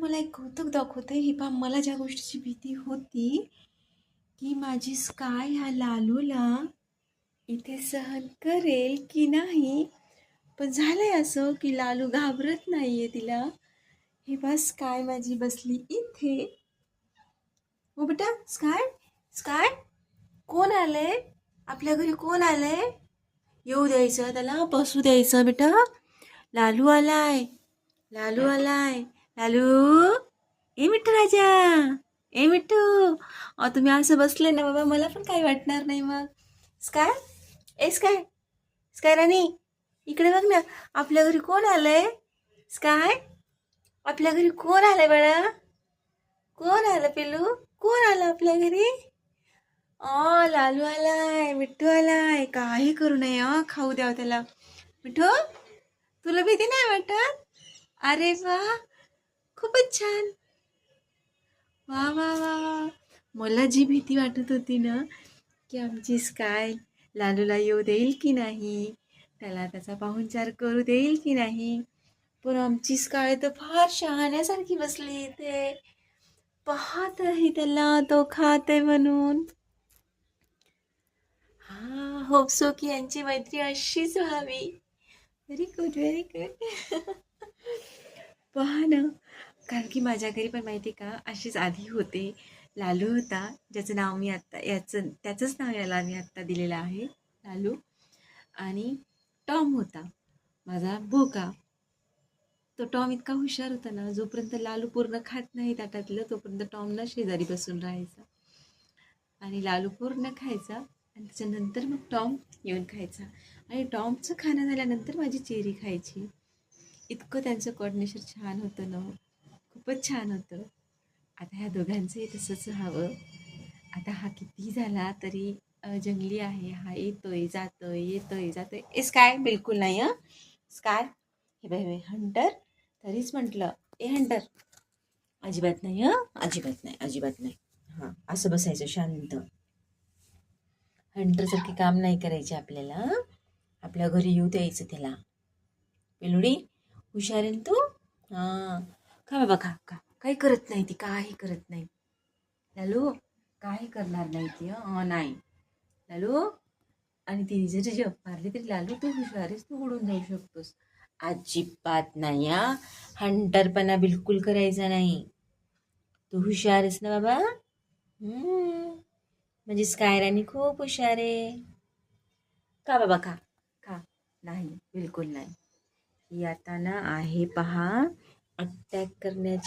मला एक कौतुक दाखवते. ही पहा, मला ज्या गोष्टीची भीती होती, की माझी स्काय ह्या लालूला इथे सहन करेल की नाही. पण झालंय असं, की लालू घाबरत नाहीये तिला. हे पहा, स्काय माझी बसली इथे. हो बेटा, स्काय, स्काय, कोण आलंय? आपल्या घरी कोण आलंय? येऊ द्यायचं, त्याला बसू द्यायचं बेटा. लालू आलाय, लालू आलाय. लालू, ए मिठू राजा, ए मिठू. तुम्ही असं बसले ना बाबा, मला पण काही वाटणार नाही मग. स्काय, ए स्काय, स्काय राणी, इकडे बघ ना. आपल्या घरी कोण आलंय? स्काय, आपल्या घरी कोण आलंय बाळा? कोण आलं पिलू? कोण आलं आपल्या घरी? लालू आलाय, मिठ्ठू आलाय. काही करू नये, खाऊ द्यावं त्याला. मिठू, तुला भीती नाही वाटत? अरे वा, खूपच छान. वा वा वा वा. मला जी भीती वाटत होती ना, की आमची स्काय लालूला येऊ देईल की नाही, त्याला त्याचा पाहुणचार करू देईल की नाही. पण आमची स्काय तर फार शहाण्यासारखी बसली इथे, पाहत आहे त्याला तो खात आहे म्हणून. होप सो की यांची मैत्री अशीच व्हावी. Very good, very good. पहा ना, कारण की माझ्या घरी पण माहिती का, अशीच आधी होते. लालू होता, ज्याचं नाव मी आत्ता त्याचंच नाव याला मी आत्ता दिलेलं आहे, लालू. आणि टॉम होता माझा बोका. तो टॉम इतका हुशार होता ना, जोपर्यंत लालू पूर्ण खात नाही ताटातलं, तोपर्यंत टॉमला शेजारी बसून राहायचा. आणि लालू पूर्ण खायचा आणि त्याच्यानंतर मग टॉम येऊन खायचा. आणि टॉमचं खाणं झाल्यानंतर माझी चेरी खायची. इतकं त्यांचं कॉर्डिनेशन छान होतं ना, खूपच छान होतं. आता ह्या दोघांचंही तसंच हवं. आता हा किती झाला तरी जंगली आहे. हा येतोय जातोय, येतोय जातोय. स्काय बिलकुल नाही. स्काय, हे बाय हंटर. तरीच म्हटलं, ए हंटर, अजिबात नाही. अजिबात नाही, अजिबात नाही. हां, असं बसायचं शांत. हंटरसारखे काम नाही करायचे आपल्याला. आपल्या घरी येऊ द्यायचं त्याला. पेलुडी, हुशार आहे तू. हां, खा बाबा, खा खा. काही करत नाही ती, काही करत नाही. लालू, काही करणार नाही ती. नाही लालू. आणि तिने जर जप मारली तरी लालू, तू हुशार आहेस, तू उडून जाऊ शकतोस. अजिबात नाही. हंटरपणा बिलकुल करायचा नाही. तू हुशार आहेस ना बाबा. म्हणजे स्कायरानी खूप हुशार आहे. का बाबा, खा खा. नाही, बिलकुल नाही. ही आता ना आहे पहा, अटॅक करण्याची